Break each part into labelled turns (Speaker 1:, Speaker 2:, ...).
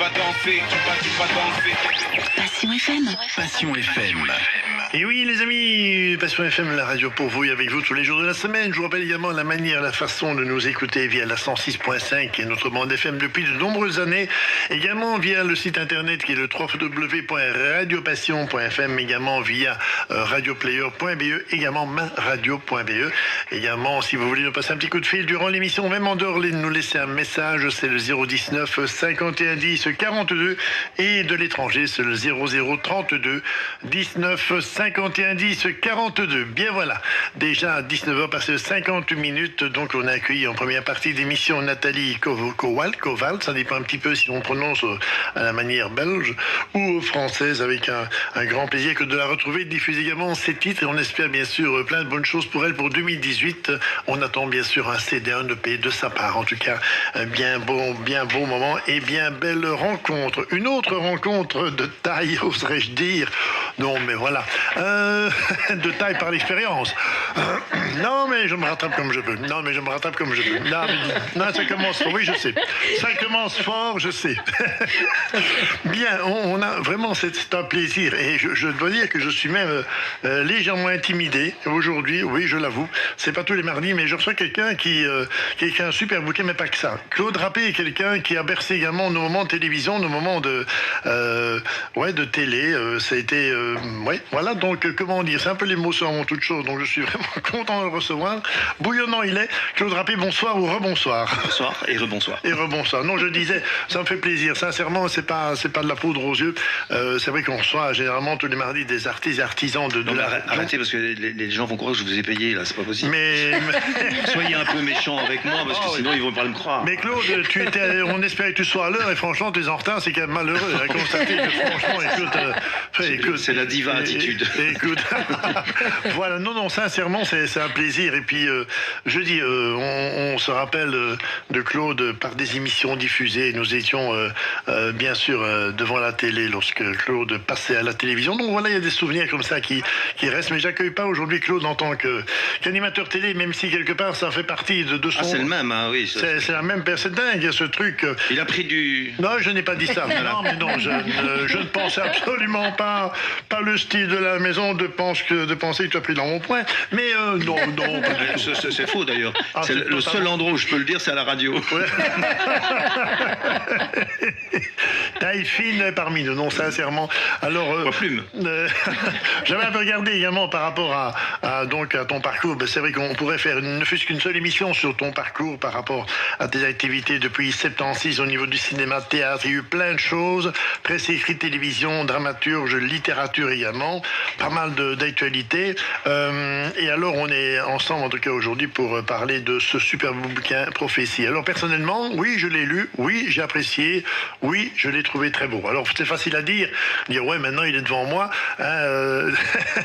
Speaker 1: vas danser, tu vas danser.
Speaker 2: Passion FM.
Speaker 3: Passion FM.
Speaker 4: Et oui les amis, Passion FM, la radio pour vous et avec vous tous les jours de la semaine. Je vous rappelle également la manière, la façon de nous écouter via la 106.5 qui est notre bande FM depuis de nombreuses années. Également via le site internet qui est le www.radiopassion.fm, également via radioplayer.be, également mainradio.be. Également, si vous voulez nous passer un petit coup de fil durant l'émission, même en dehors, nous laisser un message, c'est le 019 51 10 42 et de l'étranger, c'est le 0032 19 51 10 42. Bien voilà, déjà à 19h passé 50 minutes, donc on a accueilli en première partie d'émission Nathalie Kowal, ça dépend un petit peu si on prononce à la manière belge ou française, avec un grand plaisir que de la retrouver, de diffuser également ses titres et on espère bien sûr plein de bonnes choses pour elle pour 2018. On attend bien sûr un CD, un EP de sa part, en tout cas un bien beau moment et bien belle rencontre. Une autre rencontre de taille, oserais-je dire. Non mais voilà, de taille par l'expérience. Non mais je me rattrape comme je peux. Non, ça commence fort, oui je sais. Ça commence fort, je sais. Bien, on a vraiment, c'est un plaisir. Et je dois dire que je suis même légèrement intimidé aujourd'hui, oui je l'avoue. C'est pas tous les mardis, mais je reçois quelqu'un qui a un super bouquin, mais pas que ça. Claude Rappé est quelqu'un qui a bercé également nos moments de télévision, nos moments de télé. Ça a été... voilà, donc comment dire, c'est un peu l'émotion avant toute chose, donc je suis vraiment content de le recevoir. Bouillonnant il est. Claude Rappé, bonsoir ou rebonsoir.
Speaker 3: Bonsoir et rebonsoir.
Speaker 4: Et rebonsoir. Non, je disais, ça me fait plaisir. Sincèrement, c'est pas de la poudre aux yeux. C'est vrai qu'on reçoit généralement tous les mardis des artistes et artisans de la région.
Speaker 3: Arrêtez parce que les gens vont croire que je vous ai payé là, c'est pas possible.
Speaker 4: Mais...
Speaker 3: Soyez un peu méchant avec moi parce que sinon ils vont pas me croire.
Speaker 4: Mais Claude, on espérait que tu sois à l'heure et franchement, tu es en retard, c'est quand même malheureux à constater que franchement, écoute,
Speaker 3: c'est la diva attitude.
Speaker 4: Écoute, voilà, non, sincèrement, c'est un plaisir. Et puis, je dis, on se rappelle de Claude par des émissions diffusées. Nous étions bien sûr devant la télé lorsque Claude passait à la télévision. Donc voilà, il y a des souvenirs comme ça qui restent. Mais j'accueille pas aujourd'hui Claude en tant qu'animateur télé, même si quelque part ça fait partie de son...
Speaker 3: Ah, c'est le même, hein, oui.
Speaker 4: C'est la même personne. C'est dingue, ce truc.
Speaker 3: Il a pris du...
Speaker 4: Non, je n'ai pas dit ça. Non, mais non, je ne pense absolument pas le style de la maison de penser que tu as pris dans mon point. Mais non, pas du tout.
Speaker 3: C'est faux d'ailleurs.
Speaker 4: Ah,
Speaker 3: c'est le seul endroit où je peux le dire, c'est à la radio.
Speaker 4: Ouais. Taille fine parmi nous, non, sincèrement. Alors,
Speaker 3: plume.
Speaker 4: J'avais un peu regardé également par rapport à ton parcours. Ben, c'est vrai qu'on pourrait faire ne fût-ce qu'une seule émission sur ton parcours par rapport à tes activités depuis 76 au niveau du cinéma, théâtre. Il y a eu plein de choses, presse écrite, télévision, dramaturge, littérature également, pas mal d'actualités. Et alors, on est ensemble, en tout cas aujourd'hui, pour parler de ce superbe bouquin Prophétie. Alors, personnellement, oui, je l'ai lu, oui, j'ai apprécié, oui, je l'ai trouvé très beau. Alors, c'est facile à dire ouais, maintenant il est devant moi, hein,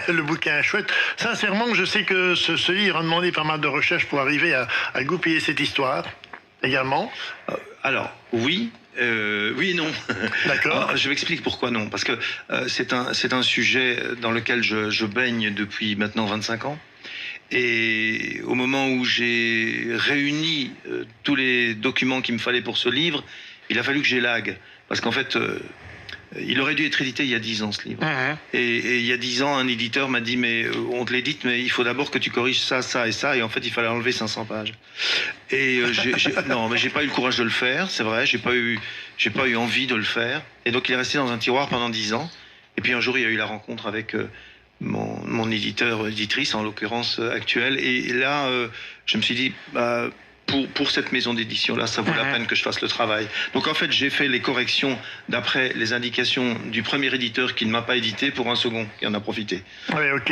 Speaker 4: le bouquin est chouette. Sincèrement, je sais que ce livre a demandé pas mal de recherches pour arriver à goupiller cette histoire, également.
Speaker 3: Alors, oui et non.
Speaker 4: D'accord.
Speaker 3: Alors, je m'explique pourquoi non. Parce que c'est un sujet dans lequel je baigne depuis maintenant 25 ans. Et au moment où j'ai réuni tous les documents qu'il me fallait pour ce livre, il a fallu que j'élague. Parce qu'en fait, il aurait dû être édité il y a 10 ans, ce livre.
Speaker 4: Mmh.
Speaker 3: Et il y a 10 ans, un éditeur m'a dit, mais on te l'édite, mais il faut d'abord que tu corriges ça, ça et ça. Et en fait, il fallait enlever 500 pages. Et non, mais j'ai pas eu le courage de le faire, c'est vrai. J'ai pas eu envie de le faire. Et donc, il est resté dans un tiroir pendant 10 ans. Et puis un jour, il y a eu la rencontre avec mon éditrice, en l'occurrence actuelle. Et là, je me suis dit, pour cette maison d'édition-là, ça vaut la peine que je fasse le travail. Donc en fait, j'ai fait les corrections d'après les indications du premier éditeur qui ne m'a pas édité pour un second qui en a profité.
Speaker 4: Oui, ok.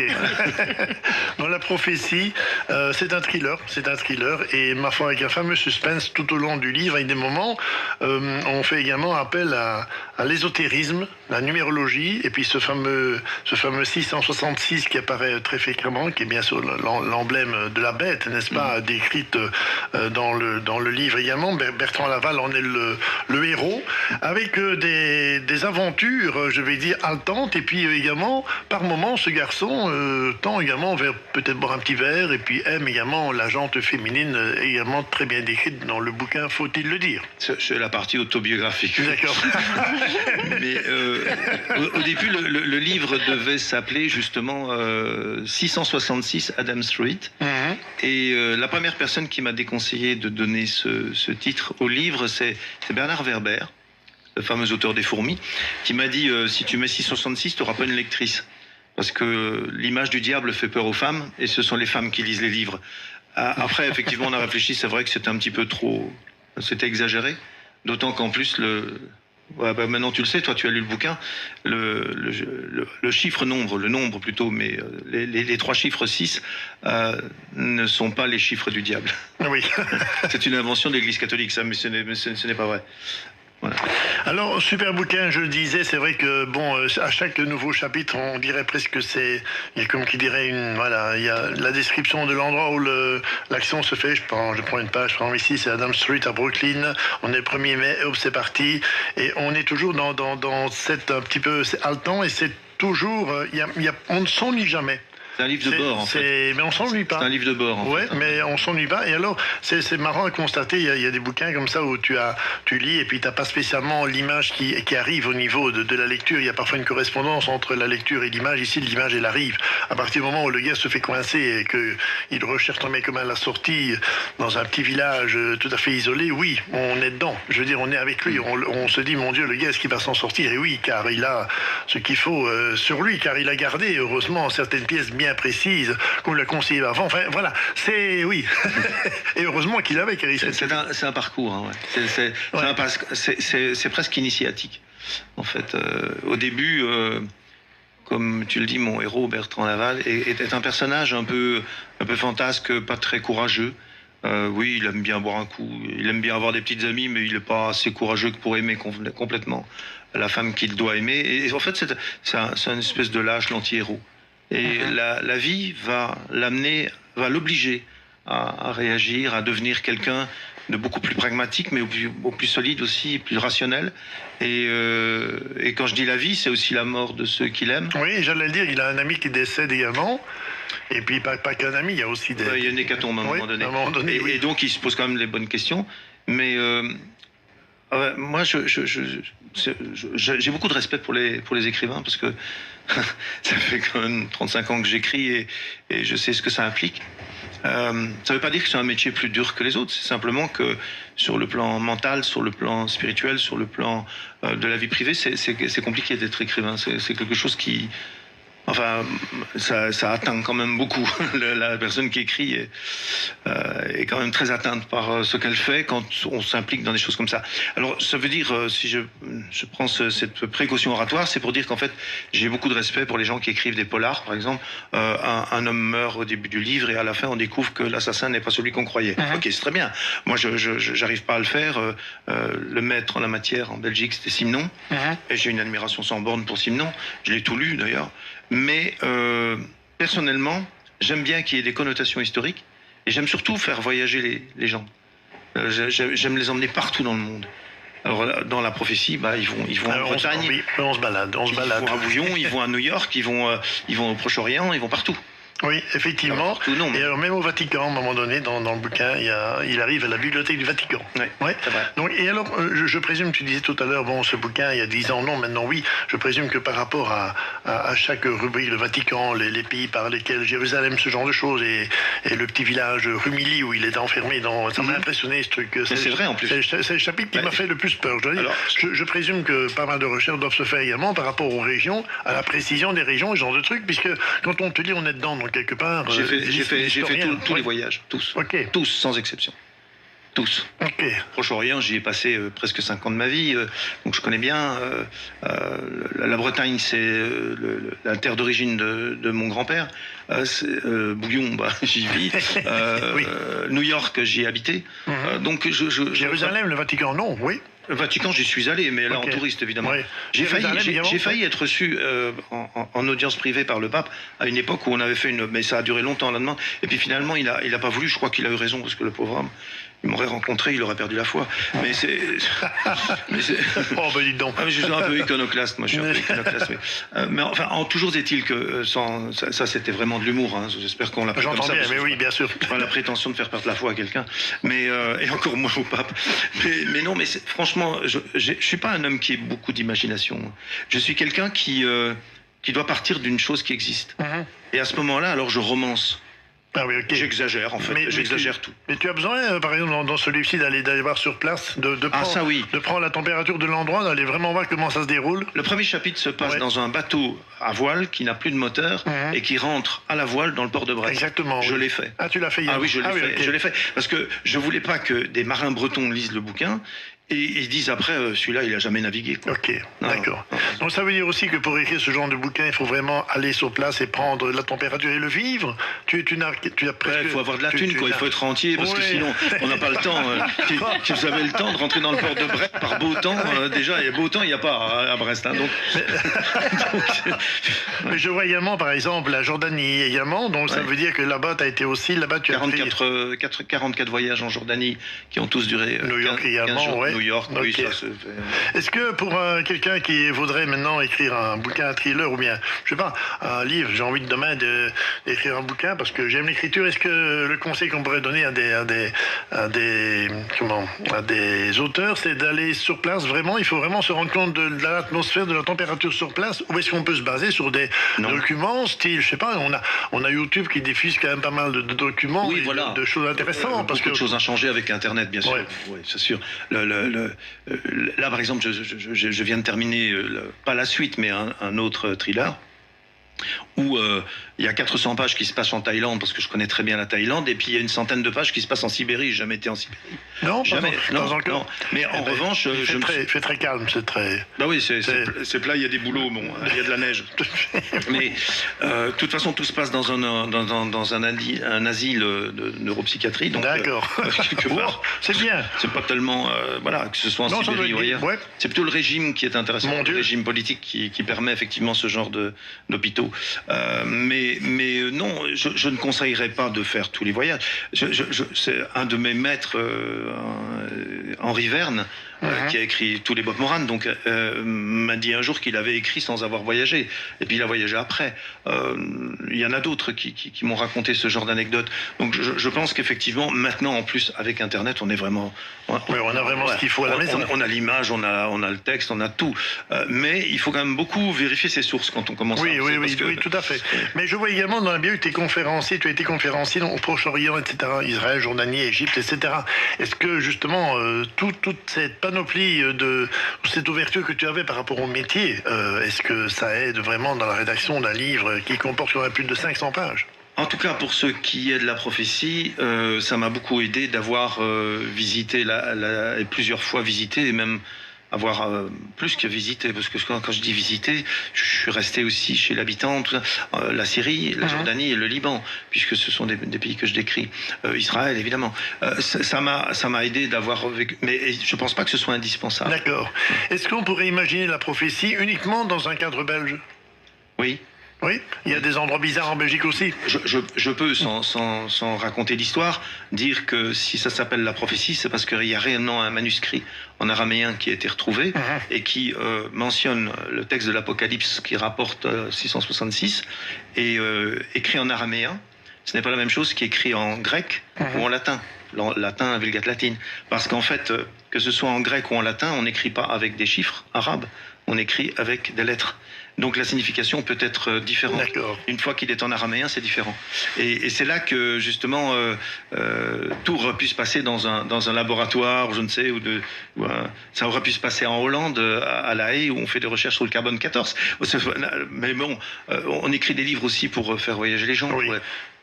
Speaker 4: Dans La Prophétie, c'est un thriller, et ma foi, avec un fameux suspense tout au long du livre, avec des moments, on fait également appel à l'ésotérisme, la numérologie, et puis ce fameux 666 qui apparaît très fréquemment, qui est bien sûr l'emblème de la bête, n'est-ce pas, décrite dans le livre également. Bertrand Laval en est le héros, avec des aventures, je vais dire, haletantes, et puis également, par moments, ce garçon tend également vers peut-être boire un petit verre, et puis aime également la jante féminine, également très bien décrite dans le bouquin, faut-il le dire.
Speaker 3: C'est la partie autobiographique.
Speaker 4: D'accord.
Speaker 3: Mais au début, le livre devait s'appeler justement 666 Adam Street. Et la première personne qui m'a déconseillé de donner ce titre au livre, c'est Bernard Werber, le fameux auteur des Fourmis, qui m'a dit si tu mets 666, tu n'auras pas une lectrice. Parce que l'image du diable fait peur aux femmes, et ce sont les femmes qui lisent les livres. Après, effectivement, on a réfléchi, c'est vrai que c'était un petit peu trop... C'était exagéré. D'autant qu'en plus, maintenant tu le sais, toi tu as lu le bouquin, le chiffre nombre, le nombre plutôt, mais les 3 chiffres 6 ne sont pas les chiffres du diable.
Speaker 4: Oui.
Speaker 3: C'est une invention de l'Église catholique, ça, mais ce n'est pas vrai. Voilà.
Speaker 4: Alors, super bouquin, je le disais, c'est vrai que, bon, à chaque nouveau chapitre, on dirait presque que c'est, il y a comme qui dirait il y a la description de l'endroit où l'action se fait. Je prends une page, par exemple ici, c'est Adam Street à Brooklyn, on est le 1er mai, hop, c'est parti, et on est toujours dans cette, un petit peu, c'est haletant, et c'est toujours, on ne s'ennuie jamais.
Speaker 3: C'est un livre de bord, en fait.
Speaker 4: Mais on s'ennuie pas.
Speaker 3: C'est un livre de bord, en fait.
Speaker 4: Ouais, mais on s'ennuie pas. Et alors, c'est marrant à constater, il y a des bouquins comme ça où tu lis et puis tu n'as pas spécialement l'image qui arrive au niveau de la lecture. Il y a parfois une correspondance entre la lecture et l'image. Ici, l'image, elle arrive. À partir du moment où le gars se fait coincer et qu'il recherche un mec comme à la sortie dans un petit village tout à fait isolé, oui, on est dedans. Je veux dire, on est avec lui. On se dit, mon Dieu, le gars, est-ce qu'il va s'en sortir? Et oui, car il a ce qu'il faut sur lui, car il a gardé, heureusement, certaines pièces bien précise qu'on l'a conseillé avant. Enfin, voilà, c'est... Oui. Et heureusement qu'il avait, car
Speaker 3: c'est un parcours, hein, ouais. C'est presque initiatique. En fait, au début, comme tu le dis, mon héros, Bertrand Laval, était un personnage un peu fantasque, pas très courageux. Oui, il aime bien boire un coup, il aime bien avoir des petites amies, mais il n'est pas assez courageux pour aimer complètement la femme qu'il doit aimer. Et en fait, c'est une espèce de lâche, l'anti-héros. Et la vie va l'obliger à réagir, à devenir quelqu'un de beaucoup plus pragmatique, mais au plus solide aussi, plus rationnel. Et quand je dis la vie, c'est aussi la mort de ceux qu'il aime.
Speaker 4: Oui, j'allais le dire, il a un ami qui décède également. Et puis, pas qu'un ami, il y a aussi des...
Speaker 3: Il y a une hécatombe à un moment donné. Et donc, il se pose quand même les bonnes questions. Mais moi, j'ai beaucoup de respect pour les écrivains, parce que ça fait quand même 35 ans que j'écris et je sais ce que ça implique. Ça ne veut pas dire que c'est un métier plus dur que les autres, c'est simplement que sur le plan mental, sur le plan spirituel, sur le plan de la vie privée, c'est compliqué d'être écrivain. C'est quelque chose qui... Enfin, ça atteint quand même beaucoup. La personne qui écrit est quand même très atteinte par ce qu'elle fait quand on s'implique dans des choses comme ça. Alors, ça veut dire, si je prends cette précaution oratoire, c'est pour dire qu'en fait, j'ai beaucoup de respect pour les gens qui écrivent des polars, par exemple. Un homme meurt au début du livre et à la fin, on découvre que l'assassin n'est pas celui qu'on croyait. Ok, c'est très bien. Moi, j'arrive pas à le faire. Le maître en la matière en Belgique, c'était Simenon. Et j'ai une admiration sans borne pour Simenon. Je l'ai tout lu, d'ailleurs. Mais personnellement, j'aime bien qu'il y ait des connotations historiques et j'aime surtout faire voyager les gens. J'aime les emmener partout dans le monde. Alors dans la prophétie, ils vont en Bretagne,
Speaker 4: on se balade.
Speaker 3: Ils vont à Bouillon, ils vont à New York, ils vont au Proche-Orient, ils vont partout.
Speaker 4: Oui, effectivement.
Speaker 3: Partout, non, mais...
Speaker 4: Et alors même au Vatican, à un moment donné, dans le bouquin, il arrive à la bibliothèque du Vatican.
Speaker 3: Oui, c'est vrai.
Speaker 4: Donc, et alors, je présume, tu disais tout à l'heure, bon, ce bouquin, il y a 10 ans, non, maintenant oui, je présume que par rapport à chaque rubrique, le Vatican, les pays par lesquels, Jérusalem, ce genre de choses, et le petit village Rumilly où il est enfermé, ça m'a impressionné ce truc.
Speaker 3: C'est vrai en plus.
Speaker 4: C'est le chapitre qui m'a fait le plus peur. Je dois dire. Alors, je présume que pas mal de recherches doivent se faire également par rapport aux régions, à la précision des régions, ce genre de trucs, puisque quand on te dit on est dedans, donc quelque part...
Speaker 3: J'ai fait tous les voyages, tous.
Speaker 4: Okay.
Speaker 3: Tous, sans exception. Tous.
Speaker 4: Okay.
Speaker 3: Proche-Orient, j'y ai passé presque 5 ans de ma vie, donc je connais bien. La Bretagne, c'est la terre d'origine de mon grand-père. Bouillon, j'y vis. Oui. New York, j'y ai habité. Donc
Speaker 4: Jérusalem, le Vatican, non, oui.
Speaker 3: Le Vatican, j'y suis allé, mais là en touriste évidemment. Oui. J'ai failli être reçu en audience privée par le pape à une époque où on avait fait mais ça a duré longtemps là-dedans. Et puis finalement, il a pas voulu. Je crois qu'il a eu raison parce que le pauvre homme, il m'aurait rencontré, il aurait perdu la foi. Mais c'est...
Speaker 4: Oh, ben dis donc.
Speaker 3: Ah, je suis un peu iconoclaste, moi, je suis un peu iconoclaste, oui. Mais enfin, toujours est-il que ça c'était vraiment de l'humour. Hein. J'espère qu'on l'a pas comme
Speaker 4: J'entends
Speaker 3: ça.
Speaker 4: bien, mais oui, bien sûr.
Speaker 3: Pas la prétention de faire perdre la foi à quelqu'un, mais et encore moins au pape. Mais non, mais franchement, je suis pas un homme qui ait beaucoup d'imagination. Je suis quelqu'un qui doit partir d'une chose qui existe. Et à ce moment-là, alors je romance.
Speaker 4: Ah oui, ok.
Speaker 3: J'exagère en fait, j'exagère tout.
Speaker 4: Mais tu as besoin, par exemple, dans ce livre-ci, d'aller voir sur place, de prendre la température de l'endroit, d'aller vraiment voir comment ça se déroule.
Speaker 3: Le premier chapitre se passe dans un bateau à voile qui n'a plus de moteur et qui rentre à la voile dans le port de Brest.
Speaker 4: Exactement.
Speaker 3: Je l'ai fait.
Speaker 4: Ah, tu l'as fait hier.
Speaker 3: Ah oui, je l'ai fait.
Speaker 4: Okay.
Speaker 3: Je l'ai fait parce que je voulais pas que des marins bretons lisent le bouquin. Et ils disent après, celui-là, il a jamais navigué. Quoi.
Speaker 4: Ok, d'accord. Donc ça veut dire aussi que pour écrire ce genre de bouquin, il faut vraiment aller sur place et prendre la température et le vivre. Tu as presque...
Speaker 3: Il faut avoir de la thune, quoi. Il faut être rentier, parce que sinon, on n'a pas le temps. Si vous avez le temps de rentrer dans le port de Brest par beau temps, déjà, il y a beau temps, il n'y a pas à Brest. Hein, donc...
Speaker 4: Mais je vois également, par exemple, la Jordanie également. Donc ça veut dire que là-bas, tu as été aussi. Là-bas, tu as
Speaker 3: 44 voyages en Jordanie qui ont tous duré
Speaker 4: New York également,
Speaker 3: ouais. New York, oui,
Speaker 4: okay.
Speaker 3: Ça se fait.
Speaker 4: Est-ce que pour quelqu'un qui voudrait maintenant écrire un bouquin, un thriller ou bien, je sais pas, un livre, j'ai envie demain d'écrire un bouquin parce que j'aime l'écriture, est-ce que le conseil qu'on pourrait donner à des auteurs, c'est d'aller sur place vraiment, il faut vraiment se rendre compte de l'atmosphère, de la température sur place, ou est-ce qu'on peut se baser sur des documents, style, je sais pas, on a YouTube qui diffuse quand même pas mal de documents,
Speaker 3: oui, voilà.
Speaker 4: de choses intéressantes.
Speaker 3: Beaucoup de choses à changer avec Internet, bien sûr. Oui, c'est sûr. Là, par exemple, je viens de terminer, pas la suite, mais un autre thriller, où il y a 400 pages qui se passent en Thaïlande, parce que je connais très bien la Thaïlande, et puis il y a une centaine de pages qui se passent en Sibérie. J'ai jamais été en Sibérie.
Speaker 4: Non,
Speaker 3: jamais.
Speaker 4: Pas encore.
Speaker 3: Non. Mais en revanche,
Speaker 4: il fait très calme, c'est très.
Speaker 3: Bah oui, c'est plat. Il y a des boulots, bon, il y a de la neige. Mais de toute façon, tout se passe dans un asile de neuropsychiatrie.
Speaker 4: D'accord. C'est bien.
Speaker 3: C'est pas tellement, voilà, que ce soit en Sibérie ou ailleurs. Ouais. C'est plutôt le régime qui est intéressant, le régime politique qui permet effectivement ce genre d'hôpitaux. Mais non, je ne conseillerais pas de faire tous les voyages. C'est un de mes maîtres, Henri Verne, qui a écrit tous les Bob Moran, donc m'a dit un jour qu'il avait écrit sans avoir voyagé, et puis il a voyagé après. Il y en a d'autres qui m'ont raconté ce genre d'anecdotes. Donc je pense qu'effectivement, maintenant en plus avec Internet, on est vraiment...
Speaker 4: on a vraiment ce qu'il faut à la maison.
Speaker 3: On a l'image, on a le texte, on a tout. Mais il faut quand même beaucoup vérifier ses sources quand on commence à...
Speaker 4: Oui, tout à fait. Mais je vois également dans la bio que tu es conférencier, tu as été conférencier au Proche-Orient, etc., Israël, Jordanie, Égypte, etc. Est-ce que justement, toute cette panoplie cette ouverture que tu avais par rapport au métier, est-ce que ça aide vraiment dans la rédaction d'un livre qui comporte quand même plus de 500 pages ?
Speaker 3: En tout cas, pour ce qui est de la prophétie, ça m'a beaucoup aidé d'avoir visité, et plusieurs fois visité, et même avoir plus que visité, parce que quand je dis visiter, je suis resté aussi chez l'habitant, la Syrie, la Jordanie et le Liban, puisque ce sont des pays que je décris. Israël, évidemment. Ça m'a aidé d'avoir vécu, mais je ne pense pas que ce soit indispensable.
Speaker 4: D'accord. Est-ce qu'on pourrait imaginer la prophétie uniquement dans un cadre belge ?
Speaker 3: Oui.
Speaker 4: Oui, il y a des endroits bizarres en Belgique aussi.
Speaker 3: Je peux, sans raconter l'histoire, dire que si ça s'appelle la prophétie, c'est parce qu'il y a réellement un manuscrit en araméen qui a été retrouvé et qui mentionne le texte de l'Apocalypse qui rapporte 666 et écrit en araméen. Ce n'est pas la même chose qu'écrit en grec ou en latin. Latin, Vulgate latine. Parce qu'en fait, que ce soit en grec ou en latin, on n'écrit pas avec des chiffres arabes, on écrit avec des lettres. Donc la signification peut être différente.
Speaker 4: D'accord.
Speaker 3: Une fois qu'il est en araméen, c'est différent. Et c'est là que justement tout aurait pu se passer dans un laboratoire, je ne sais, ça aurait pu se passer en Hollande, à La Haye, où on fait des recherches sur le carbone 14. Mais bon, on écrit des livres aussi pour faire voyager les gens, pour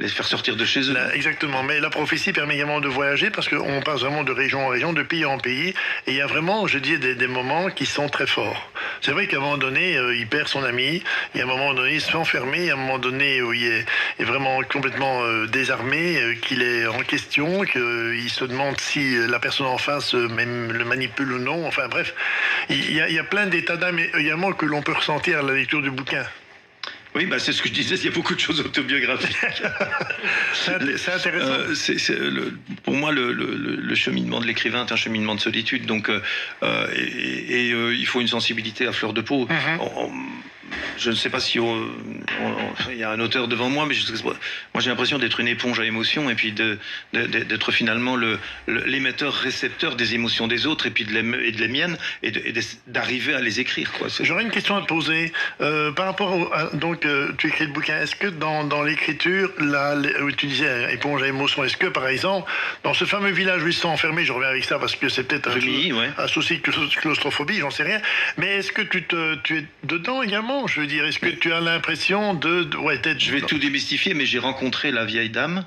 Speaker 3: les faire sortir de chez eux.
Speaker 4: Exactement. Mais la prophétie permet également de voyager parce qu'on passe vraiment de région en région, de pays en pays. Et il y a vraiment, je dis, des moments qui sont très forts. C'est vrai qu'à un moment donné, il perd son ami. Il y a un moment donné, il se fait enfermer. Il y a un moment donné où il est vraiment complètement désarmé, qu'il est en question, qu'il se demande si la personne en face même le manipule ou non. Enfin bref, il y a plein d'états d'âme également que l'on peut ressentir à la lecture du bouquin.
Speaker 3: Oui, bah, c'est ce que je disais, il y a beaucoup de choses autobiographiques.
Speaker 4: C'est intéressant.
Speaker 3: Pour moi, le cheminement de l'écrivain est un cheminement de solitude, donc il faut une sensibilité à fleur de peau. Je ne sais pas si il y a un auteur devant moi, mais moi j'ai l'impression d'être une éponge à émotions et puis d'être finalement l'émetteur-récepteur des émotions des autres et puis de les miennes et d'arriver à les écrire.
Speaker 4: J'aurais une question à te poser par rapport donc tu écris le bouquin. Est-ce que dans l'écriture, tu disais éponge à émotions, est-ce que par exemple dans ce fameux village où ils sont enfermés, je reviens avec ça parce que c'est peut-être un souci de claustrophobie, j'en sais rien, mais est-ce que tu es dedans également? Je veux dire, est-ce que tu as l'impression
Speaker 3: Je vais tout démystifier, mais j'ai rencontré la vieille dame,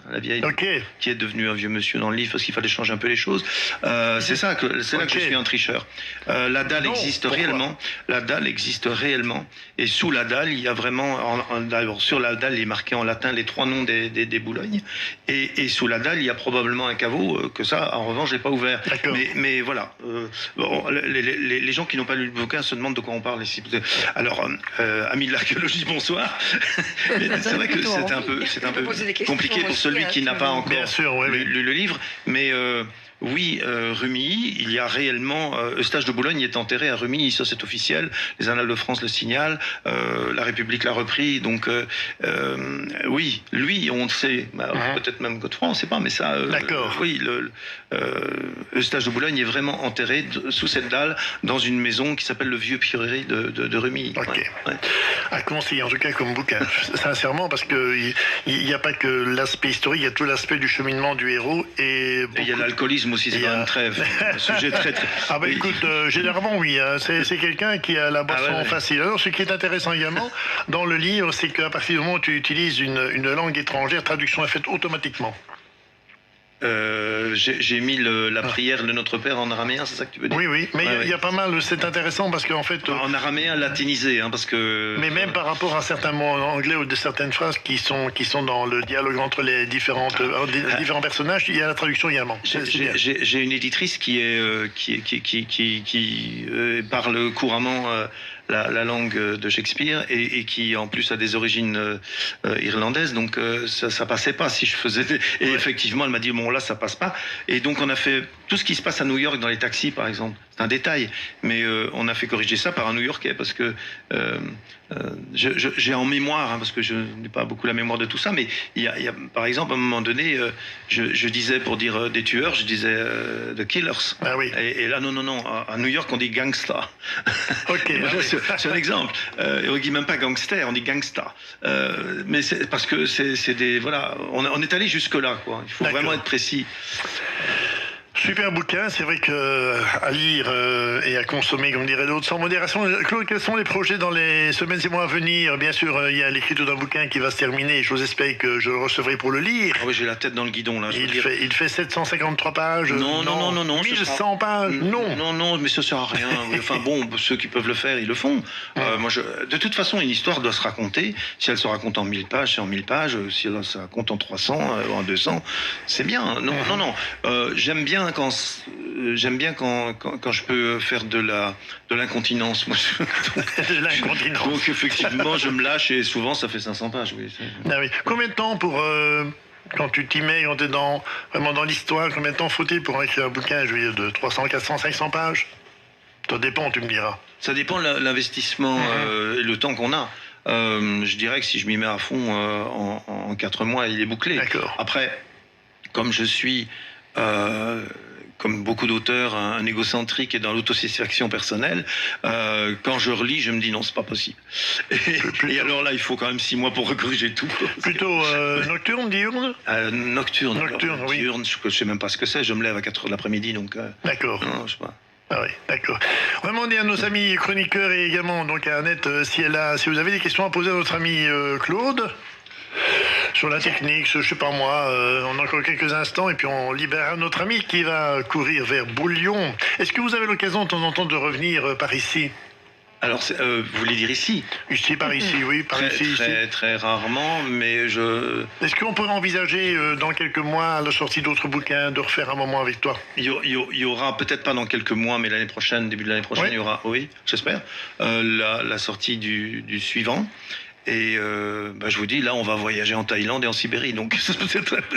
Speaker 3: qui est devenue un vieux monsieur dans le livre parce qu'il fallait changer un peu les choses. C'est là que je suis un tricheur. La dalle existe réellement. La dalle existe réellement. Et sous la dalle, il y a vraiment... D'abord, sur la dalle, il est marqué en latin les 3 noms des Boulognes. Et sous la dalle, il y a probablement un caveau que ça, en revanche, je n'ai pas ouvert. Mais voilà. Les gens qui n'ont pas lu le bouquin se demandent de quoi on parle ici. Alors... amis de l'archéologie, bonsoir. C'est vrai que c'est un peu compliqué pour celui qui n'a pas encore lu le livre, mais oui, Rumilly, il y a réellement... Eustache de Boulogne est enterré à Rumilly, ça c'est officiel, les Annales de France le signalent, la République l'a repris, donc oui, lui, on le sait, peut-être même Godefroy, on ne sait pas, mais ça... oui, Eustache de Boulogne est vraiment enterré sous cette dalle dans une maison qui s'appelle le Vieux Prieuré de Rumilly.
Speaker 4: À conseiller en tout cas comme bouquin, sincèrement, parce qu'il n'y a pas que l'aspect historique, il y a tout l'aspect du cheminement du héros et
Speaker 3: il y a l'alcoolisme aussi, c'est quand même un sujet très...
Speaker 4: Ah bah écoute, généralement oui, c'est quelqu'un qui a la boisson facile. Alors ce qui est intéressant également dans le livre, c'est qu'à partir du moment où tu utilises une langue étrangère, traduction est faite automatiquement.
Speaker 3: J'ai mis la prière de Notre Père en araméen, c'est ça que tu veux dire?
Speaker 4: Oui, mais il y a pas mal, c'est intéressant parce qu'en fait...
Speaker 3: En araméen latinisé, parce que...
Speaker 4: Mais même par rapport à certains mots en anglais ou de certaines phrases qui sont dans le dialogue entre les différents personnages, il y a la traduction également.
Speaker 3: J'ai une éditrice qui parle couramment la langue de Shakespeare et qui en plus a des origines irlandaises, donc ça passait pas si je faisais... Et effectivement, elle m'a dit, bon là ça passe pas, et donc on a fait tout ce qui se passe à New York dans les taxis par exemple, c'est un détail, mais on a fait corriger ça par un New-Yorkais parce que j'ai en mémoire, parce que je n'ai pas beaucoup la mémoire de tout ça, mais il y a par exemple à un moment donné, je disais pour dire des tueurs, je disais the killers.
Speaker 4: Ah oui.
Speaker 3: Et là non, à New York on dit gangsta. C'est un exemple. On dit même pas gangster, on dit gangsta. Mais c'est parce que c'est des voilà, on est allé jusque là quoi. Il faut vraiment être précis.
Speaker 4: Super bouquin, c'est vrai que à lire et à consommer, comme dirait l'autre, sans modération. Claude, quels sont les projets dans les semaines et mois à venir? Bien sûr, il y a l'écriture d'un bouquin qui va se terminer et j'ose espérer que je le recevrai pour le lire.
Speaker 3: Ah oui, j'ai la tête dans le guidon là.
Speaker 4: Il fait 753 pages.
Speaker 3: Non.
Speaker 4: 1100 pages.
Speaker 3: Non, mais ça sert à rien. Enfin bon, ceux qui peuvent le faire, ils le font. De toute façon, une histoire doit se raconter. Si elle se raconte en 1000 pages, c'est en 1000 pages. Si elle se raconte en 300 ou en 200, c'est bien. Non. J'aime bien quand je peux faire de l'incontinence.
Speaker 4: De l'incontinence.
Speaker 3: Donc effectivement, je me lâche et souvent ça fait 500 pages. Oui.
Speaker 4: Combien de temps pour quand tu t'y mets, quand tu es vraiment dans l'histoire, combien de temps faut-il pour écrire un bouquin, je veux dire, de 300, 400, 500 pages? Ça dépend, tu me diras.
Speaker 3: Ça dépend de l'investissement et le temps qu'on a. Je dirais que si je m'y mets à fond en 4 mois, il est bouclé.
Speaker 4: D'accord.
Speaker 3: Après, comme je suis... comme beaucoup d'auteurs, un égocentrique et dans l'autosatisfaction personnelle, quand je relis, je me dis non, c'est pas possible. Et alors là, il faut quand même 6 mois pour regruger tout.
Speaker 4: Plutôt nocturne, diurne
Speaker 3: Nocturne,
Speaker 4: oui.
Speaker 3: Diurne, je sais même pas ce que c'est, je me lève à 4h de l'après-midi, donc...
Speaker 4: D'accord.
Speaker 3: Non, je sais pas.
Speaker 4: Ah oui, d'accord. On va demander à nos amis chroniqueurs et également donc à Annette si vous avez des questions à poser à notre ami Claude. Sur la technique, je sais pas moi, on a encore quelques instants et puis on libère notre ami qui va courir vers Bouillon. Est-ce que vous avez l'occasion de temps en temps de revenir par ici?
Speaker 3: Alors, vous voulez dire ici?
Speaker 4: Ici, par ici, oui, par ici.
Speaker 3: Très rarement, mais je...
Speaker 4: Est-ce qu'on pourrait envisager, dans quelques mois, à la sortie d'autres bouquins, de refaire un moment avec toi?
Speaker 3: Il y aura, peut-être pas dans quelques mois, mais l'année prochaine, début de l'année prochaine, il y aura, oui, j'espère, la sortie du suivant. Et je vous dis, là, on va voyager en Thaïlande et en Sibérie. Donc,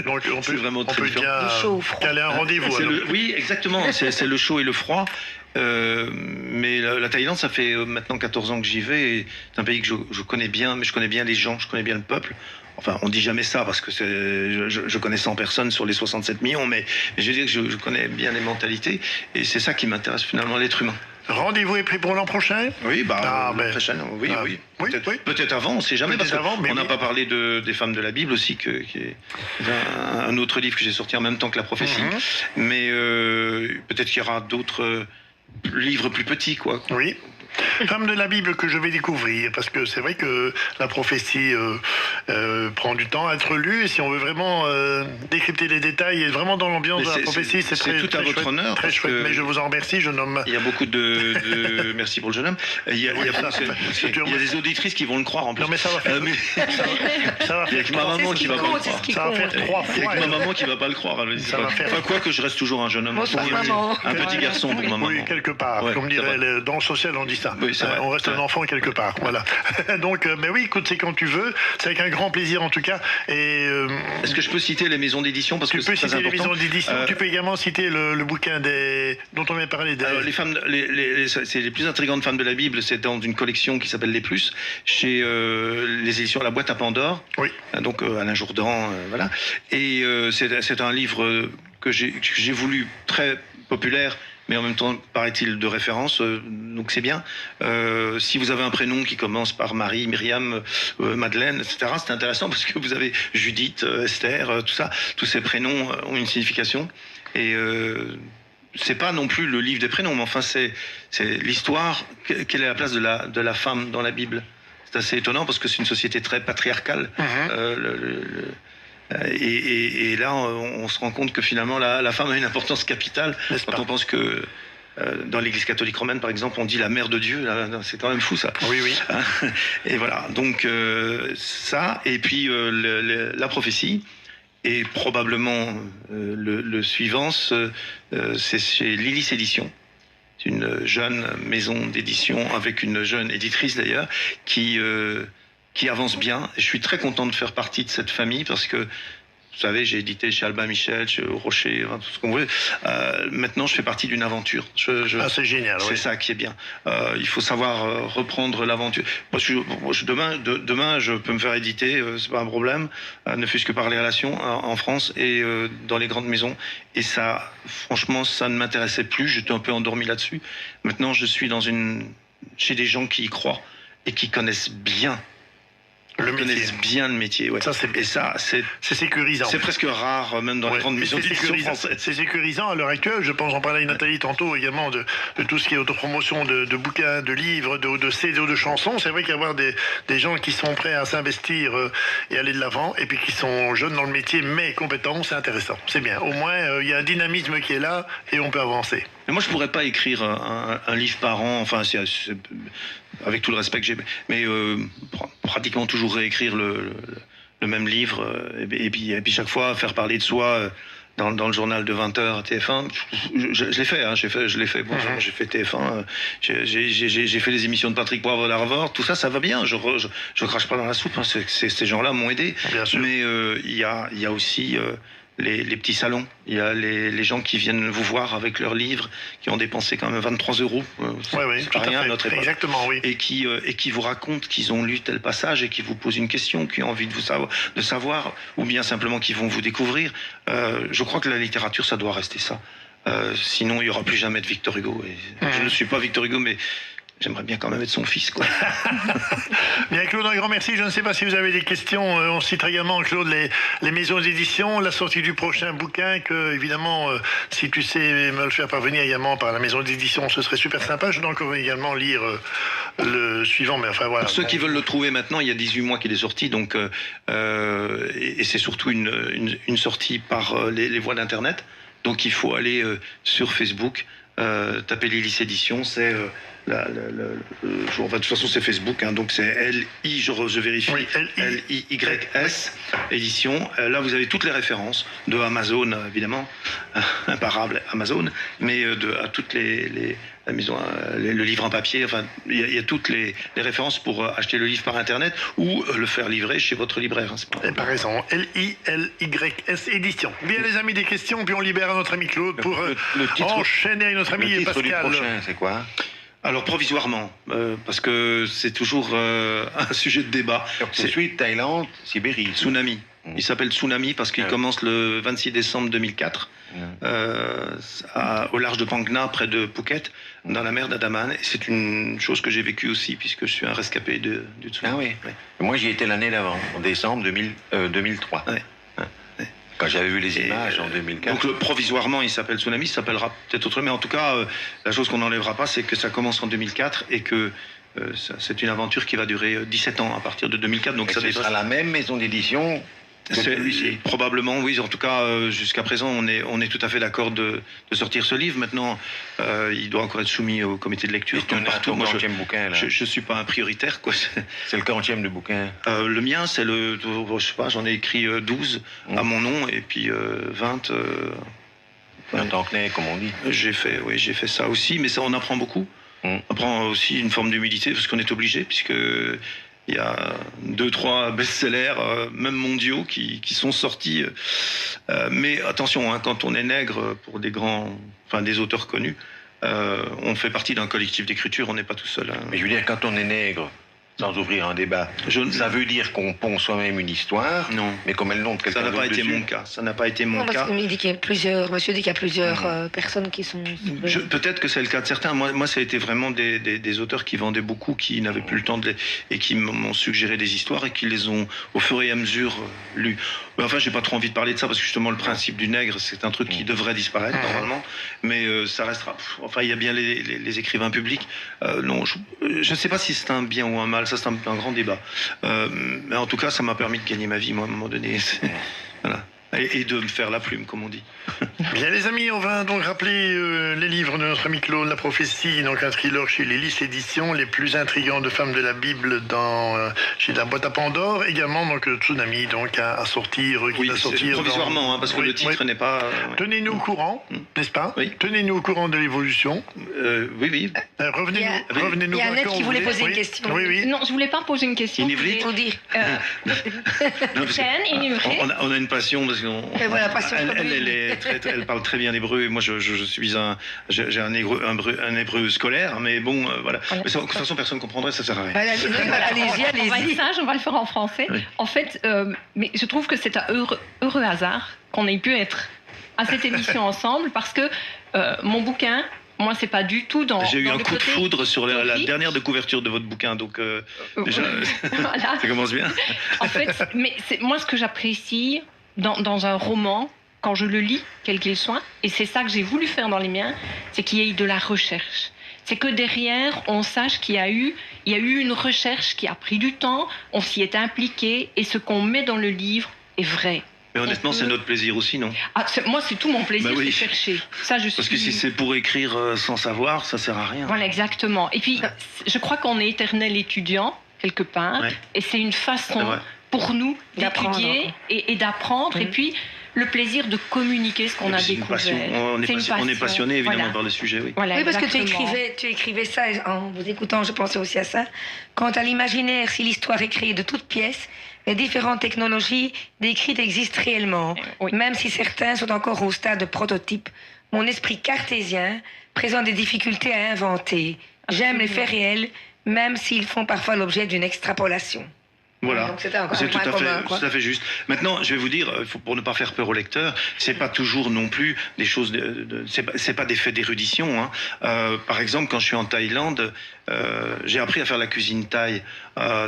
Speaker 4: Donc on
Speaker 3: c'est
Speaker 4: peut,
Speaker 3: vraiment
Speaker 4: on
Speaker 3: très
Speaker 4: peut
Speaker 3: différent.
Speaker 4: bien
Speaker 2: Du chaud au froid.
Speaker 4: caler un rendez-vous. alors.
Speaker 3: Oui, exactement. C'est le chaud et le froid. Mais la Thaïlande, ça fait maintenant 14 ans que j'y vais. Et c'est un pays que je connais bien, mais je connais bien les gens, je connais bien le peuple. Enfin, on dit jamais ça parce que je connais 100 personnes sur les 67 millions, mais je veux dire que je connais bien les mentalités. Et c'est ça qui m'intéresse finalement, l'être humain.
Speaker 4: Rendez-vous est pris pour l'an prochain?
Speaker 3: Oui,
Speaker 4: mais-
Speaker 3: prochaine, oui,
Speaker 4: Ah,
Speaker 3: oui.
Speaker 4: oui,
Speaker 3: Peut-être,
Speaker 4: oui.
Speaker 3: peut-être avant, on ne sait jamais,
Speaker 4: Peut-être
Speaker 3: parce
Speaker 4: avant, mais
Speaker 3: qu'on n'a
Speaker 4: oui.
Speaker 3: pas parlé des femmes de la Bible aussi, qui est un autre livre que j'ai sorti en même temps que la prophétie. Mais peut-être qu'il y aura d'autres livres plus petits, quoi.
Speaker 4: Oui. Femme de la Bible que je vais découvrir, parce que c'est vrai que la prophétie prend du temps à être lue, et si on veut vraiment décrypter les détails et être vraiment dans l'ambiance
Speaker 3: Mais
Speaker 4: de la
Speaker 3: c'est-
Speaker 4: prophétie, c'est
Speaker 3: c'est
Speaker 4: très,
Speaker 3: tout à
Speaker 4: très
Speaker 3: votre
Speaker 4: chouette,
Speaker 3: honneur,
Speaker 4: très
Speaker 3: parce
Speaker 4: chouette.
Speaker 3: que-
Speaker 4: Mais je vous en remercie, jeune homme.
Speaker 3: Il y a beaucoup de merci pour le jeune homme. Il y a, il y a-
Speaker 4: ça, c'est dur.
Speaker 3: il y a des auditrices qui vont le croire en plus.
Speaker 4: Non, mais ça va faire-
Speaker 3: Mais
Speaker 4: Ça va
Speaker 3: il y a
Speaker 4: faire
Speaker 3: que ma maman qui va pas le
Speaker 2: c'est ce
Speaker 3: croire.
Speaker 2: qui
Speaker 4: Ça va
Speaker 2: compte.
Speaker 4: faire 3
Speaker 3: Il y a
Speaker 4: fois.
Speaker 3: que ma maman qui va pas le croire. Elle dit
Speaker 4: Ça
Speaker 3: pas-
Speaker 4: va faire-
Speaker 3: Enfin, quoi que je reste toujours un jeune homme.
Speaker 2: Bonsoir,
Speaker 3: Oui,
Speaker 2: maman.
Speaker 3: un petit garçon pour ma maman.
Speaker 4: Oui, quelque part.
Speaker 3: Ouais,
Speaker 4: Comme
Speaker 3: c'est
Speaker 4: dirait,
Speaker 3: vrai.
Speaker 4: dans le social, on dit ça.
Speaker 3: Oui, c'est vrai.
Speaker 4: On reste un
Speaker 3: Ouais.
Speaker 4: enfant quelque part. Voilà. Donc, mais oui, écoute, c'est quand tu veux. C'est avec un grand plaisir, en tout cas. Et
Speaker 3: Est-ce que je peux citer les maisons d'édition parce
Speaker 4: tu
Speaker 3: que
Speaker 4: peux
Speaker 3: c'est très
Speaker 4: citer les
Speaker 3: important.
Speaker 4: maisons d'édition. Tu peux également citer le bouquin dont on vient de parler.
Speaker 3: Alors, les femmes, c'est les plus intrigantes femmes de la Bible. C'est dans une collection qui s'appelle Les Plus, chez les éditions La Boîte à Pandore.
Speaker 4: Oui.
Speaker 3: Donc Alain Jourdan, voilà. Et c'est un livre que j'ai voulu très populaire, mais en même temps, paraît-il, de référence. Donc c'est bien. Si vous avez un prénom qui commence par Marie, Myriam, Madeleine, etc., c'est intéressant parce que vous avez Judith, Esther, tout ça. Tous ces prénoms ont une signification. Et c'est pas non plus le livre des prénoms, mais enfin c'est l'histoire. Quelle est la place de la femme dans la Bible? C'est assez étonnant parce que c'est une société très patriarcale. Et là, on se rend compte que finalement la femme a une importance capitale.
Speaker 4: N'est-ce
Speaker 3: Quand
Speaker 4: pas?
Speaker 3: on pense que dans l'Église catholique romaine, par exemple, on dit la mère de Dieu. Là, c'est quand même fou ça.
Speaker 4: Oui, oui.
Speaker 3: Et voilà. Donc ça, et puis la prophétie. Et probablement le suivant, c'est chez Lilis Éditions. C'est une jeune maison d'édition avec une jeune éditrice d'ailleurs qui avance bien. Et je suis très content de faire partie de cette famille parce que, vous savez, j'ai édité chez Albin Michel, chez Rocher, enfin, tout ce qu'on veut. Maintenant, je fais partie d'une aventure.
Speaker 4: Ah, c'est génial.
Speaker 3: C'est
Speaker 4: Oui.
Speaker 3: ça qui est bien. Il faut savoir reprendre l'aventure. Demain, je peux me faire éditer, c'est pas un problème. Ne fût-ce que par les relations en France et dans les grandes maisons. Et ça, franchement, ça ne m'intéressait plus. J'étais un peu endormi là-dessus. Maintenant, je suis chez des gens qui y croient et qui connaissent bien.
Speaker 4: Le
Speaker 3: Ils
Speaker 4: métier.
Speaker 3: connaissent bien le métier. Ouais.
Speaker 4: Ça, c'est bien.
Speaker 3: Et ça, c'est
Speaker 4: sécurisant.
Speaker 3: presque rare, même dans
Speaker 4: Ouais,
Speaker 3: les grandes
Speaker 4: mais
Speaker 3: maisons
Speaker 4: c'est
Speaker 3: d'édition
Speaker 4: sécurisant.
Speaker 3: françaises.
Speaker 4: C'est sécurisant à l'heure actuelle. Je pense, j'en parlais à Nathalie tantôt également de tout ce qui est autopromotion de bouquins, de livres, de CD ou de chansons. C'est vrai qu'avoir des gens qui sont prêts à s'investir et aller de l'avant, et puis qui sont jeunes dans le métier mais compétents, c'est intéressant. C'est bien. Au moins, il y a un dynamisme qui est là et on peut avancer.
Speaker 3: Mais moi, je pourrais pas écrire un livre par an, enfin, avec tout le respect que j'ai, mais pratiquement toujours réécrire le même livre, et puis chaque fois faire parler de soi dans le journal de 20h à TF1. Je l'ai fait, hein, je l'ai fait. Bon, j'ai fait TF1, j'ai fait les émissions de Patrick Poivre d'Arvor, tout ça, ça va bien. Je crache pas dans la soupe, hein, ces gens-là m'ont aidé.
Speaker 4: Bien sûr.
Speaker 3: Mais il y a aussi les petits salons. Il y a les gens qui viennent vous voir avec leurs livres, qui ont dépensé quand même 23 euros.
Speaker 4: Oui,
Speaker 3: C'est
Speaker 4: tout
Speaker 3: pas
Speaker 4: à
Speaker 3: rien à
Speaker 4: fait.
Speaker 3: notre époque.
Speaker 4: Exactement, oui.
Speaker 3: Et qui vous racontent qu'ils ont lu tel passage et qui vous posent une question, qui ont envie de savoir, ou bien simplement qui vont vous découvrir. Je crois que la littérature, ça doit rester ça. Sinon, il n'y aura plus jamais de Victor Hugo. Et je ne suis pas Victor Hugo, mais j'aimerais bien quand même être son fils, quoi.
Speaker 4: Bien, Claude, un grand merci. Je ne sais pas si vous avez des questions. On citera également, Claude, les maisons d'édition, la sortie du prochain bouquin, que, évidemment, si tu sais me le faire parvenir également par la maison d'édition, ce serait super sympa. Je dois encore également lire le suivant, mais enfin voilà.
Speaker 3: Pour ceux qui veulent le trouver maintenant, il y a 18 mois qu'il est sorti, donc, et c'est surtout une sortie par les voies d'Internet. Donc il faut aller sur Facebook, taper Lilis Édition, c'est... de toute façon, c'est Facebook, hein, donc c'est L-I, je vérifie,
Speaker 4: Oui,
Speaker 3: L-I-Y-S, édition. Là, vous avez toutes les références de Amazon, évidemment, imparable Amazon, mais à toutes la maison, le livre en papier. Enfin, il y a toutes les références pour acheter le livre par internet ou le faire livrer chez votre libraire. Hein, c'est pas...
Speaker 4: Par exemple, LILYS édition. Bien les amis, des questions, puis on libère notre ami Claude pour enchaîner avec notre ami
Speaker 2: le titre
Speaker 4: Pascal.
Speaker 2: Du prochain, c'est quoi?
Speaker 3: Alors provisoirement, parce que c'est toujours un sujet de débat.
Speaker 2: C'est suite Thaïlande, Sibérie.
Speaker 3: Tsunami. Il s'appelle Tsunami parce qu'il commence le 26 décembre 2004 au large de Phang Nga, près de Phuket, dans la mer d'Andaman. Et c'est une chose que j'ai vécue aussi puisque je suis un rescapé du tsunami.
Speaker 2: Ah oui.
Speaker 3: Ouais.
Speaker 2: Moi, j'y étais l'année d'avant, en décembre 2003.
Speaker 3: Ouais.
Speaker 2: Quand j'avais vu les images en 2004.
Speaker 3: Donc provisoirement, il s'appelle Tsunami, ça s'appellera peut-être autrement, mais en tout cas, la chose qu'on n'enlèvera pas, c'est que ça commence en 2004 et que c'est une aventure qui va durer 17 ans à partir de 2004. Donc
Speaker 2: et
Speaker 3: ça
Speaker 2: ce sera la même maison d'édition.
Speaker 3: Probablement, oui. En tout cas, jusqu'à présent, on est tout à fait d'accord de sortir ce livre. Maintenant, il doit encore être soumis au comité de lecture.
Speaker 2: Et comme partout, moi, je
Speaker 3: suis pas un prioritaire, quoi.
Speaker 2: C'est le 40e de bouquin.
Speaker 3: Le mien, c'est je sais pas, j'en ai écrit 12 à mon nom et puis 20.
Speaker 2: Un temps clair, comme on dit.
Speaker 3: J'ai fait ça aussi, mais ça, on apprend beaucoup. On apprend aussi une forme d'humilité parce qu'on est obligé, puisque il y a 2-3 best-sellers, même mondiaux, qui sont sortis. Mais attention, hein, quand on est nègre pour des auteurs connus, on fait partie d'un collectif d'écriture, on n'est pas tout seul. Hein.
Speaker 2: Mais je veux dire, quand on est nègre, sans ouvrir un débat, ça veut dire qu'on pond soi-même une histoire,
Speaker 3: non.
Speaker 2: Mais comme elle nom de quelqu'un d'autre.
Speaker 3: Ça n'a pas été mon cas.
Speaker 5: Parce qu'il dit qu'il y a plusieurs, monsieur dit qu'il y a plusieurs personnes qui sont...
Speaker 3: Peut-être que c'est le cas de certains. Moi, ça a été vraiment des auteurs qui vendaient beaucoup, qui n'avaient plus le temps et qui m'ont suggéré des histoires et qui les ont, au fur et à mesure, lues. Mais enfin, j'ai pas trop envie de parler de ça parce que justement, le principe du nègre, c'est un truc qui devrait disparaître normalement. Mais ça restera... Enfin, il y a bien les écrivains publics. Non, je ne sais pas si c'est un bien ou un mal. Ça, c'est un grand débat. Mais en tout cas, ça m'a permis de gagner ma vie, moi, à un moment donné. Voilà. Et de me faire la plume, comme on dit.
Speaker 4: Bien les amis, on va donc rappeler les livres de notre ami Claude, La Prophétie, donc un thriller chez les Lys Éditions, les plus intrigants de femmes de la Bible chez la boîte à Pandore, également donc Tsunami, donc à sortir, qui va sortir
Speaker 3: provisoirement, parce que le titre n'est pas...
Speaker 4: Tenez-nous au courant, n'est-ce pas?
Speaker 3: Oui.
Speaker 4: Tenez-nous au courant de l'évolution.
Speaker 3: Oui.
Speaker 4: Revenez-nous.
Speaker 5: Il y a Annette qui voulait poser une question.
Speaker 4: Oui.
Speaker 6: Non, je voulais pas poser une question.
Speaker 3: Une
Speaker 5: dire.
Speaker 3: On a une passion parce
Speaker 5: Et voilà, passion
Speaker 3: elle parle très bien l'hébreu et moi j'ai un hébreu scolaire, mais bon voilà. Mais de toute façon personne ne comprendrait, ça sert à rien.
Speaker 5: Allez-y.
Speaker 6: On va être sage, on va le faire en français.
Speaker 3: Oui.
Speaker 6: En fait, mais je trouve que c'est un heureux hasard qu'on ait pu être à cette émission ensemble parce que mon bouquin, moi, c'est pas du tout dans.
Speaker 3: J'ai eu un
Speaker 6: le
Speaker 3: coup de
Speaker 6: côté
Speaker 3: foudre sur la
Speaker 6: théorique.
Speaker 3: dernière de couverture de votre bouquin, donc déjà,
Speaker 6: Voilà.
Speaker 3: ça commence bien.
Speaker 6: En fait, mais moi, ce que j'apprécie dans un roman, quand je le lis, quel qu'il soit, et c'est ça que j'ai voulu faire dans les miens, c'est qu'il y ait de la recherche. C'est que derrière, on sache qu'il y a eu une recherche qui a pris du temps, on s'y est impliqué, et ce qu'on met dans le livre est vrai.
Speaker 3: Mais honnêtement, c'est notre plaisir aussi, non?
Speaker 6: Moi, c'est tout mon plaisir,
Speaker 3: Bah oui.
Speaker 6: c'est chercher. Ça,
Speaker 3: Parce que si c'est pour écrire sans savoir, ça sert à rien.
Speaker 6: Voilà, exactement. Et puis, je crois qu'on est éternel étudiant, quelque part,
Speaker 3: Ouais.
Speaker 6: et c'est une façon pour nous
Speaker 5: D'apprendre,
Speaker 6: d'étudier et d'apprendre, et puis le plaisir de communiquer ce qu'on a
Speaker 3: C'est une
Speaker 6: découvert.
Speaker 3: passion. On est passionné évidemment
Speaker 6: Voilà.
Speaker 3: par le sujet, oui.
Speaker 6: Voilà,
Speaker 5: Oui, parce que
Speaker 6: exactement.
Speaker 5: tu écrivais ça, et en vous écoutant, je pensais aussi à ça. Quant à l'imaginaire, si l'histoire est créée de toutes pièces, les différentes technologies décrites existent réellement,
Speaker 6: Oui.
Speaker 5: même si certains sont encore au stade de prototype. Mon esprit cartésien présente des difficultés à inventer. J'aime les faits réels, même s'ils font parfois l'objet d'une extrapolation.
Speaker 3: Voilà,
Speaker 5: Donc c'était encore
Speaker 3: c'est
Speaker 5: un
Speaker 3: tout
Speaker 5: point commun, quoi.
Speaker 3: à fait juste. Maintenant, je vais vous dire, pour ne pas faire peur au lecteur, c'est pas toujours non plus des choses, c'est pas des faits d'érudition. Hein. Par exemple, quand je suis en Thaïlande, j'ai appris à faire la cuisine thaï.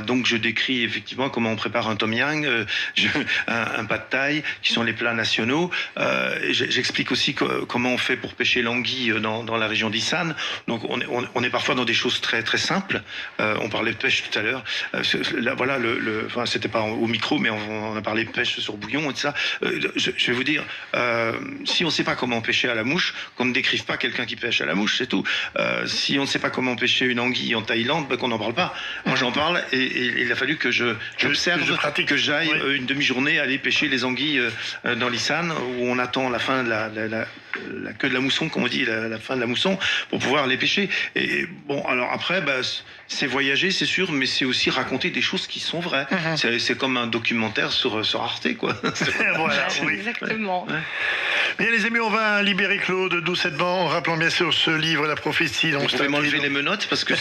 Speaker 3: Donc je décris effectivement comment on prépare un tom yum, un pad thaï, qui sont les plats nationaux. J'explique aussi comment on fait pour pêcher l'anguille dans la région d'Isan. Donc on est parfois dans des choses très très simples. On parlait de pêche tout à l'heure. Voilà enfin, c'était pas au micro, mais on a parlé de pêche sur bouillon et de ça. Je vais vous dire, si on ne sait pas comment pêcher à la mouche, qu'on ne décrive pas quelqu'un qui pêche à la mouche, c'est tout. Si on ne sait pas comment pêcher une anguilles en Thaïlande, qu'on n'en parle pas. Moi, j'en parle et il a fallu que j'observe, que j'aille une demi-journée aller pêcher les anguilles dans l'Issane, où on attend la fin de la queue de la mousson, comme on dit, la fin de la mousson, pour pouvoir les pêcher. Et bon, alors après, c'est voyager, c'est sûr, mais c'est aussi raconter des choses qui sont vraies. C'est comme un documentaire sur Arte, quoi.
Speaker 4: Voilà, oui.
Speaker 6: Exactement.
Speaker 3: Ouais.
Speaker 4: Bien les amis, on va libérer Claude Doucetban en rappelant bien sûr ce livre, La prophétie.
Speaker 3: Vous pouvez m'enlever les menottes parce que